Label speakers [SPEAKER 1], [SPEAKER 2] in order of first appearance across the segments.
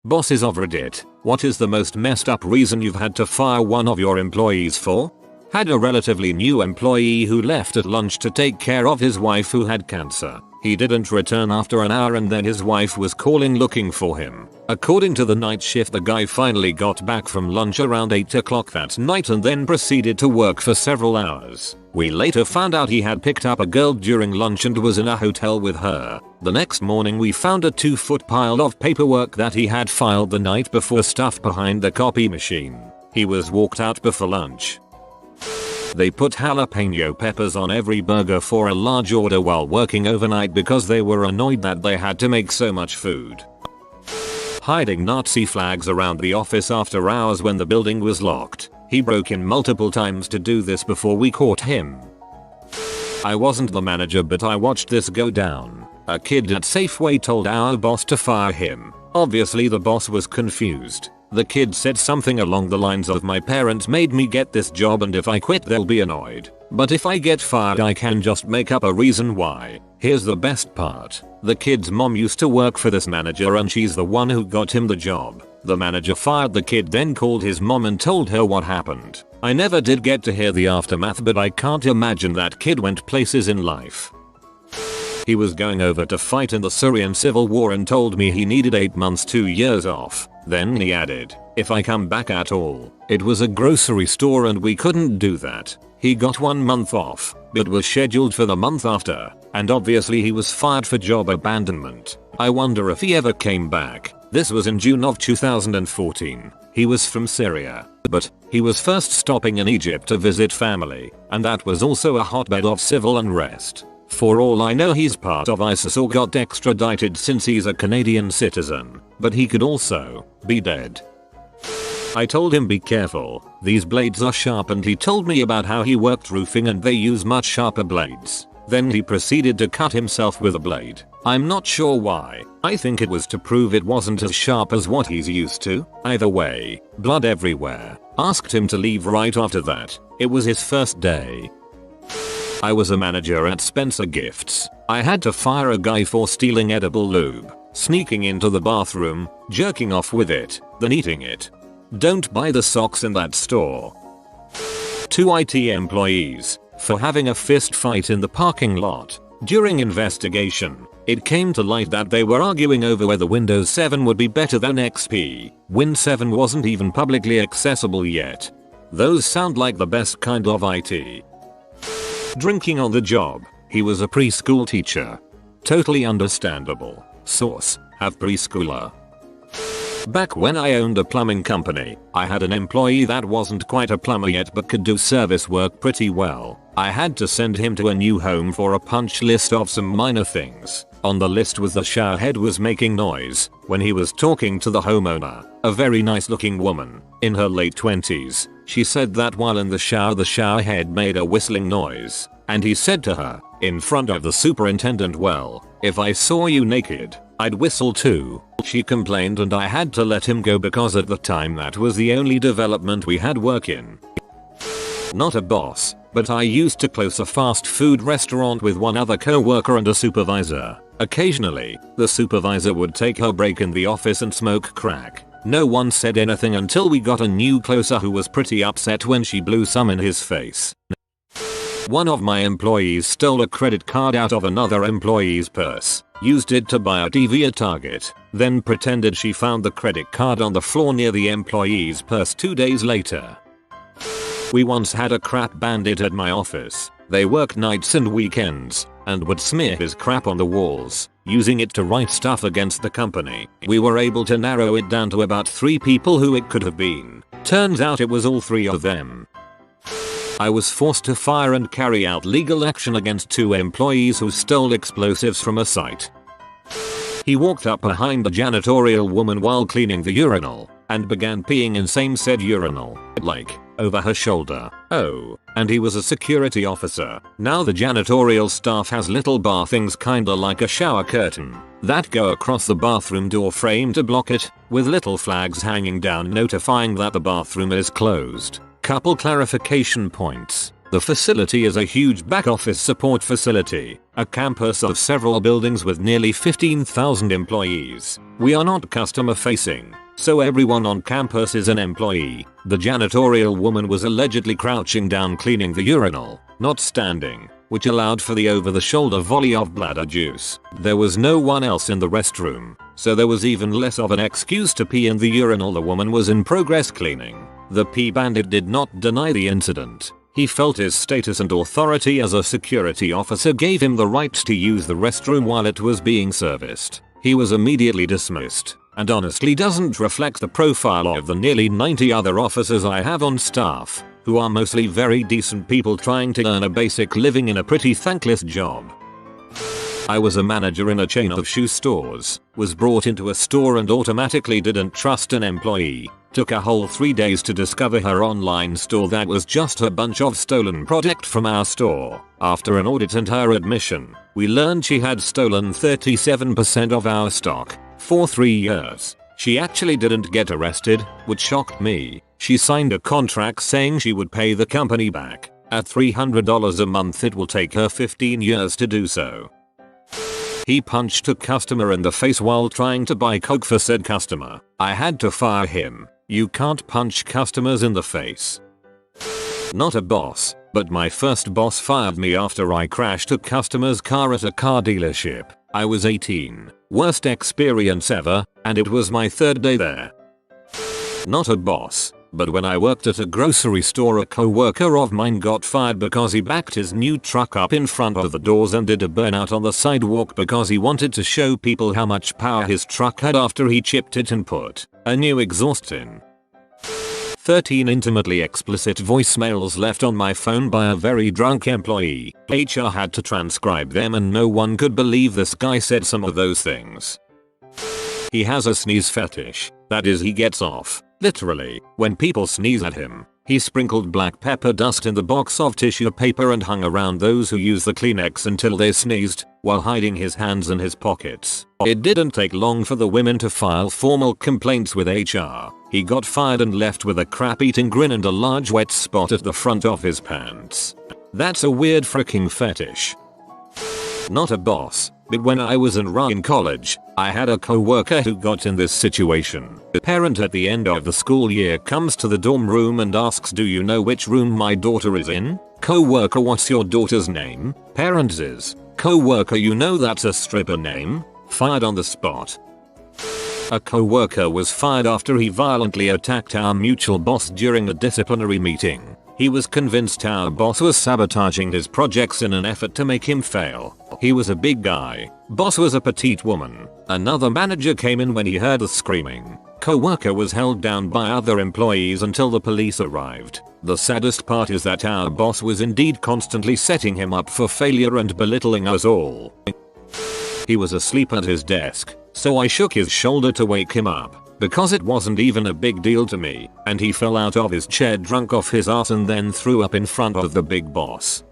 [SPEAKER 1] Bosses of Reddit, what is the most messed up reason you've had to fire one of your employees for? Had a relatively new employee who left at lunch to take care of his wife who had cancer. He didn't return after an hour and then his wife was calling looking for him. According to the night shift, the guy finally got back from lunch around 8 o'clock that night and then proceeded to work for several hours. We later found out he had picked up a girl during lunch and was in a hotel with her. The next morning we found a 2-foot pile of paperwork that he had filed the night before stuffed behind the copy machine. He was walked out before lunch. They put jalapeno peppers on every burger for a large order while working overnight because they were annoyed that they had to make so much food. Hiding Nazi flags around the office after hours when the building was locked. He broke in multiple times to do this before we caught him. I wasn't the manager, but I watched this go down. A kid at Safeway told our boss to fire him. Obviously the boss was confused. The kid said something along the lines of, "My parents made me get this job and if I quit they'll be annoyed. But if I get fired I can just make up a reason why." Here's the best part. The kid's mom used to work for this manager and she's the one who got him the job. The manager fired the kid, then called his mom and told her what happened. I never did get to hear the aftermath, but I can't imagine that kid went places in life. He was going over to fight in the Syrian civil war and told me he needed 8 months 2 years off. Then he added, "If I come back at all." It was a grocery store and we couldn't do that. He got 1 month off, but was scheduled for the month after, and obviously he was fired for job abandonment. I wonder if he ever came back. This was in June of 2014. He was from Syria, but he was first stopping in Egypt to visit family, and that was also a hotbed of civil unrest. For all I know he's part of ISIS or got extradited since he's a Canadian citizen, but he could also be dead. I told him be careful, these blades are sharp, and he told me about how he worked roofing and they use much sharper blades. Then he proceeded to cut himself with a blade. I'm not sure why. I think it was to prove it wasn't as sharp as what he's used to. Either way, blood everywhere. Asked him to leave right after that. It was his first day. I was a manager at Spencer Gifts. I had to fire a guy for stealing edible lube, sneaking into the bathroom, jerking off with it, then eating it. Don't buy the socks in that store. 2 IT employees for having a fist fight in the parking lot. During investigation, it came to light that they were arguing over whether Windows 7 would be better than XP. Win 7 wasn't even publicly accessible yet. Those sound like the best kind of IT. Drinking on the job. He was a preschool teacher. Totally understandable. Source: have preschooler. Back when I owned a plumbing company, I had an employee that wasn't quite a plumber yet but could do service work pretty well. I had to send him to a new home for a punch list of some minor things. On the list was the shower head was making noise when he was talking to the homeowner, a very nice looking woman in her late 20s. She said that while in the shower head made a whistling noise, and he said to her, in front of the superintendent, "Well, if I saw you naked, I'd whistle too." She complained and I had to let him go because at the time that was the only development we had work in. Not a boss, but I used to close a fast food restaurant with one other co-worker and a supervisor. Occasionally, the supervisor would take her break in the office and smoke crack. No one said anything until we got a new closer who was pretty upset when she blew some in his face. One of my employees stole a credit card out of another employee's purse, used it to buy a TV at Target, then pretended she found the credit card on the floor near the employee's purse 2 days later. We once had a crap bandit at my office. They worked nights and weekends, and would smear his crap on the walls, using it to write stuff against the company. We were able to narrow it down to about 3 people who it could have been. Turns out it was all 3 of them. I was forced to fire and carry out legal action against 2 employees who stole explosives from a site. He walked up behind the janitorial woman while cleaning the urinal, and began peeing in said urinal, like, over her shoulder. Oh, and he was a security officer. Now the janitorial staff has little bar things kinda like a shower curtain that go across the bathroom door frame to block it, with little flags hanging down notifying that the bathroom is closed. Couple clarification points. The facility is a huge back-office support facility, a campus of several buildings with nearly 15,000 employees. We are not customer-facing, so everyone on campus is an employee. The janitorial woman was allegedly crouching down cleaning the urinal, not standing, which allowed for the over-the-shoulder volley of bladder juice. There was no one else in the restroom, so there was even less of an excuse to pee in the urinal the woman was in progress cleaning. The pee bandit did not deny the incident. He felt his status and authority as a security officer gave him the right to use the restroom while it was being serviced. He was immediately dismissed, and honestly doesn't reflect the profile of the nearly 90 other officers I have on staff, who are mostly very decent people trying to earn a basic living in a pretty thankless job. I was a manager in a chain of shoe stores, was brought into a store and automatically didn't trust an employee. Took a whole 3 days to discover her online store that was just a bunch of stolen product from our store. After an audit and her admission, we learned she had stolen 37% of our stock for 3 years. She actually didn't get arrested, which shocked me. She signed a contract saying she would pay the company back. At $300 a month it will take her 15 years to do so. He punched a customer in the face while trying to buy coke for said customer. I had to fire him. You can't punch customers in the face. Not a boss, but my first boss fired me after I crashed a customer's car at a car dealership. I was 18. Worst experience ever, and it was my 3rd day there. Not a boss, but when I worked at a grocery store, a co-worker of mine got fired because he backed his new truck up in front of the doors and did a burnout on the sidewalk because he wanted to show people how much power his truck had after he chipped it and put a new exhaust in. 13 intimately explicit voicemails left on my phone by a very drunk employee. HR had to transcribe them and no one could believe this guy said some of those things. He has a sneeze fetish. That is, he gets off, literally, when people sneeze at him. He sprinkled black pepper dust in the box of tissue paper and hung around those who use the Kleenex until they sneezed, while hiding his hands in his pockets. It didn't take long for the women to file formal complaints with HR. He got fired and left with a crap-eating grin and a large wet spot at the front of his pants. That's a weird freaking fetish. Not a boss, but when I was in college, I had a co-worker who got in this situation. The parent at the end of the school year comes to the dorm room and asks, "Do you know which room my daughter is in?" Co-worker, "What's your daughter's name?" Parent is, "Co-worker, you know that's a stripper name." Fired on the spot. A co-worker was fired after he violently attacked our mutual boss during a disciplinary meeting. He was convinced our boss was sabotaging his projects in an effort to make him fail. He was a big guy. Boss was a petite woman. Another manager came in when he heard the screaming. Co-worker was held down by other employees until the police arrived. The saddest part is that our boss was indeed constantly setting him up for failure and belittling us all. He was asleep at his desk, so I shook his shoulder to wake him up. Because it wasn't even a big deal to me, and he fell out of his chair drunk off his ass and then threw up in front of the big boss.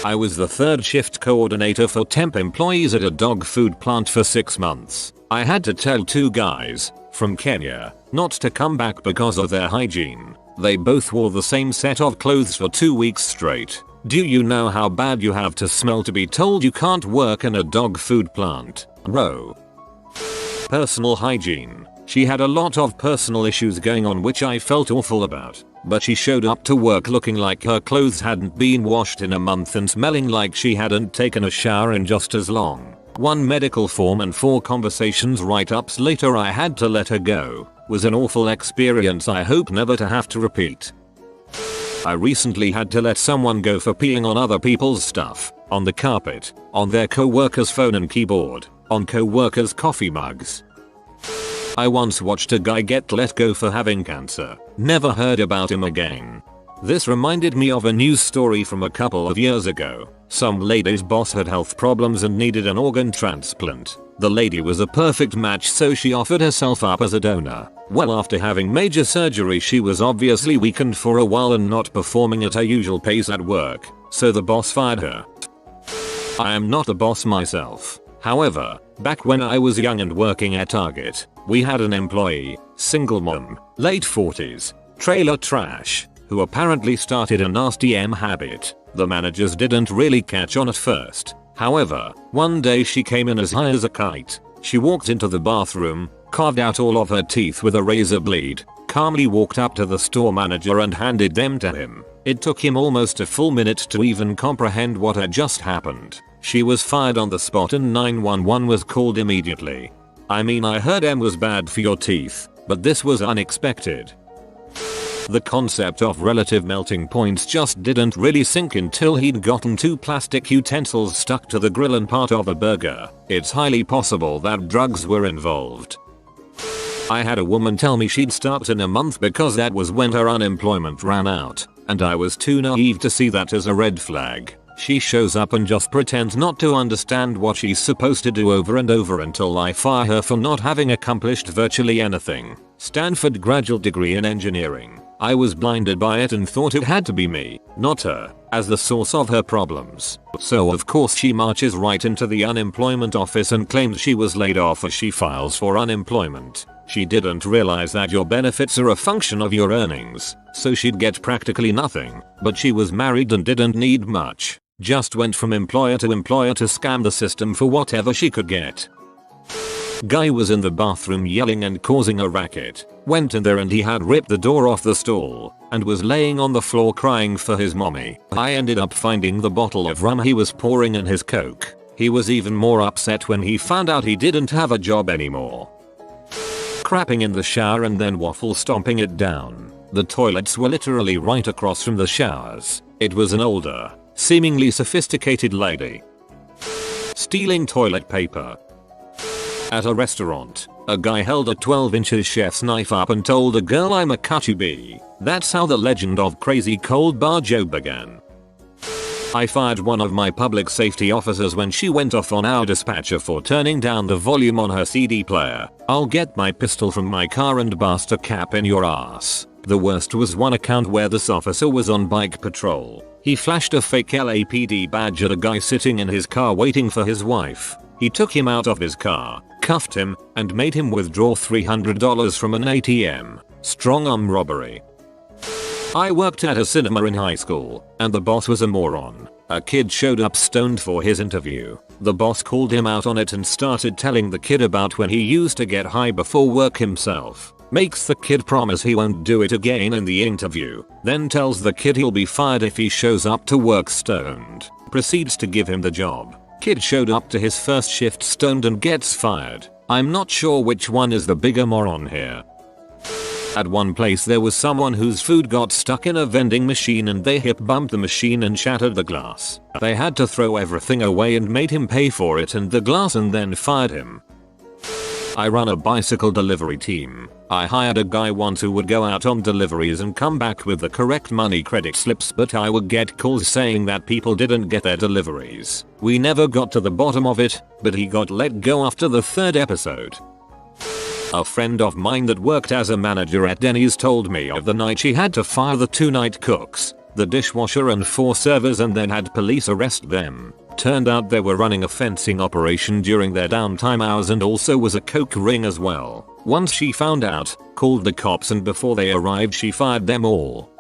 [SPEAKER 1] I was the 3rd shift coordinator for temp employees at a dog food plant for 6 months. I had to tell 2 guys from Kenya not to come back because of their hygiene. They both wore the same set of clothes for 2 weeks straight. Do you know how bad you have to smell to be told you can't work in a dog food plant, bro? Personal hygiene. She had a lot of personal issues going on which I felt awful about, but she showed up to work looking like her clothes hadn't been washed in a month and smelling like she hadn't taken a shower in just as long. 1 medical form and 4 conversations write-ups later I had to let her go. Was an awful experience I hope never to have to repeat. I recently had to let someone go for peeing on other people's stuff, on the carpet, on their co-worker's phone and keyboard, on co-workers' coffee mugs. I once watched a guy get let go for having cancer. Never heard about him again. This reminded me of a news story from a couple of years ago. Some lady's boss had health problems and needed an organ transplant. The lady was a perfect match, so she offered herself up as a donor. Well, after having major surgery, she was obviously weakened for a while and not performing at her usual pace at work, so the boss fired her. I am not a boss myself. However, back when I was young and working at Target, we had an employee, single mom, late 40s, trailer trash, who apparently started a nasty habit. The managers didn't really catch on at first. However, one day she came in as high as a kite. She walked into the bathroom, carved out all of her teeth with a razor blade, calmly walked up to the store manager and handed them to him. It took him almost a full minute to even comprehend what had just happened. She was fired on the spot and 911 was called immediately. I mean, I heard was bad for your teeth, but this was unexpected. The concept of relative melting points just didn't really sink until he'd gotten 2 plastic utensils stuck to the grill and part of a burger. It's highly possible that drugs were involved. I had a woman tell me she'd start in a month because that was when her unemployment ran out, and I was too naive to see that as a red flag. She shows up and just pretends not to understand what she's supposed to do over and over until I fire her for not having accomplished virtually anything. Stanford graduate degree in engineering. I was blinded by it and thought it had to be me, not her, as the source of her problems. So of course she marches right into the unemployment office and claims she was laid off as she files for unemployment. She didn't realize that your benefits are a function of your earnings, so she'd get practically nothing, but she was married and didn't need much. Just went from employer to scam the system for whatever she could get. Guy was in the bathroom yelling and causing a racket. Went in there and he had ripped the door off the stall and was laying on the floor crying for his mommy. I ended up finding the bottle of rum he was pouring in his Coke. He was even more upset when he found out he didn't have a job anymore. Crapping in the shower and then waffle stomping it down. The toilets were literally right across from the showers. It was an older, seemingly sophisticated lady. Stealing toilet paper. At a restaurant, a guy held a 12-inch chef's knife up and told a girl, "I'm a cut bee." That's how the legend of Crazy Cold Bar Joe began. I fired one of my public safety officers when she went off on our dispatcher for turning down the volume on her CD player. "I'll get my pistol from my car and bust a cap in your ass." The worst was one account where this officer was on bike patrol. He flashed a fake LAPD badge at a guy sitting in his car waiting for his wife. He took him out of his car, cuffed him, and made him withdraw $300 from an ATM. Strong arm robbery. I worked at a cinema in high school, and the boss was a moron. A kid showed up stoned for his interview. The boss called him out on it and started telling the kid about when he used to get high before work himself. Makes the kid promise he won't do it again in the interview. Then tells the kid he'll be fired if he shows up to work stoned. Proceeds to give him the job. Kid showed up to his first shift stoned and gets fired. I'm not sure which one is the bigger moron here. At one place there was someone whose food got stuck in a vending machine and they hip bumped the machine and shattered the glass. They had to throw everything away and made him pay for it and the glass and then fired him. I run a bicycle delivery team. I hired a guy once who would go out on deliveries and come back with the correct money credit slips, but I would get calls saying that people didn't get their deliveries. We never got to the bottom of it, but he got let go after the 3rd episode. A friend of mine that worked as a manager at Denny's told me of the night she had to fire the 2 night cooks, the dishwasher and 4 servers, and then had police arrest them. Turned out they were running a fencing operation during their downtime hours and also was a coke ring as well. Once she found out, called the cops, and before they arrived she fired them all.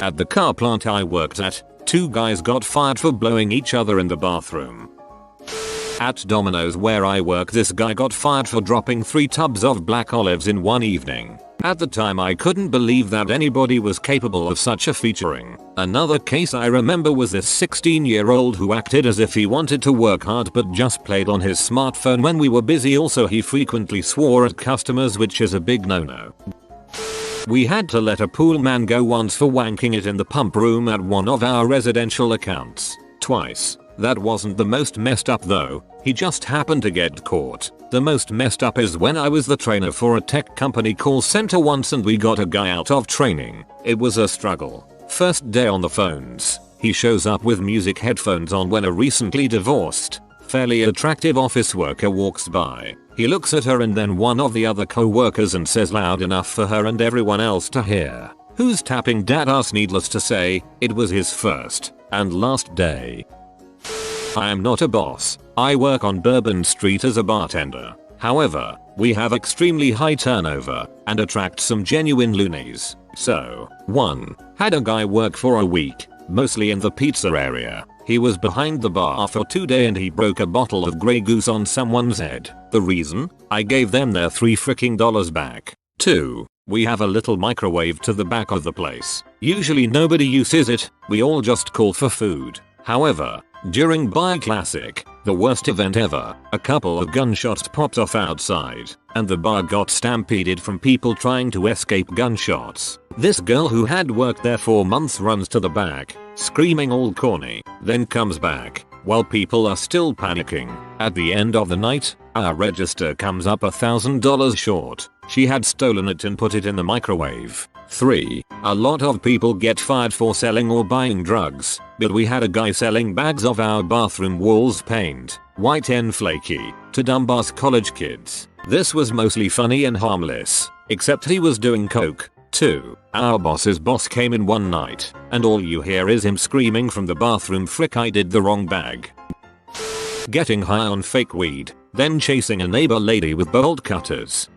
[SPEAKER 1] At the car plant I worked at, 2 guys got fired for blowing each other in the bathroom. At Domino's where I work, this guy got fired for dropping 3 tubs of black olives in one evening. At the time I couldn't believe that anybody was capable of such a featuring. Another case I remember was this 16-year-old who acted as if he wanted to work hard but just played on his smartphone when we were busy. Also, he frequently swore at customers, which is a big no-no. We had to let a pool man go once for wanking it in the pump room at one of our residential accounts. Twice. That wasn't the most messed up though, he just happened to get caught. The most messed up is when I was the trainer for a tech company call center once and we got a guy out of training. It was a struggle. First day on the phones, he shows up with music headphones on when a recently divorced, fairly attractive office worker walks by. He looks at her and then one of the other co-workers and says loud enough for her and everyone else to hear, "Who's tapping dat ass?" Needless to say, it was his first and last day. I am not a boss. I work on Bourbon Street as a bartender. However, We have extremely high turnover and attract some genuine loonies. So, 1. Had a guy work for a week, mostly in the pizza area. He was behind the bar for 2 days and he broke a bottle of Grey Goose on someone's head. The reason? I gave them their $3 back. 2. We have a little microwave to the back of the place. Usually nobody uses it, we all just call for food. However, during Bar Classic, the worst event ever, a couple of gunshots popped off outside, and the bar got stampeded from people trying to escape gunshots. This girl who had worked there for months runs to the back, screaming all corny, then comes back, while people are still panicking. At the end of the night, our register comes up $1,000 short. She had stolen it and put it in the microwave. 3. A lot of people get fired for selling or buying drugs, but we had a guy selling bags of our bathroom walls paint, white and flaky, to dumbass college kids. This was mostly funny and harmless, except he was doing coke. 2. Our boss's boss came in one night, and all you hear is him screaming from the bathroom, "Frick, I did the wrong bag." Getting high on fake weed, then chasing a neighbor lady with bolt cutters.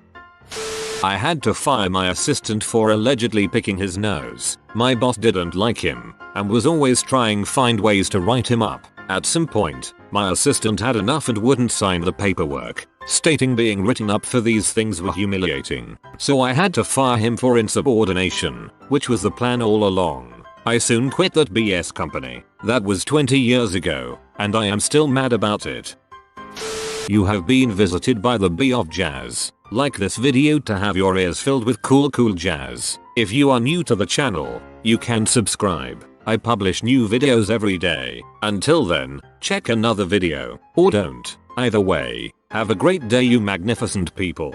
[SPEAKER 1] I had to fire my assistant for allegedly picking his nose. My boss didn't like him and was always trying find ways to write him up. At some point, my assistant had enough and wouldn't sign the paperwork, stating being written up for these things were humiliating. So I had to fire him for insubordination, which was the plan all along. I soon quit that BS company. That was 20 years ago, and I am still mad about it. You have been visited by the Bee of Jazz. Like this video to have your ears filled with cool jazz. If you are new to the channel, you can subscribe. I publish new videos every day. Until then, check another video, or don't. Either way, have a great day you magnificent people.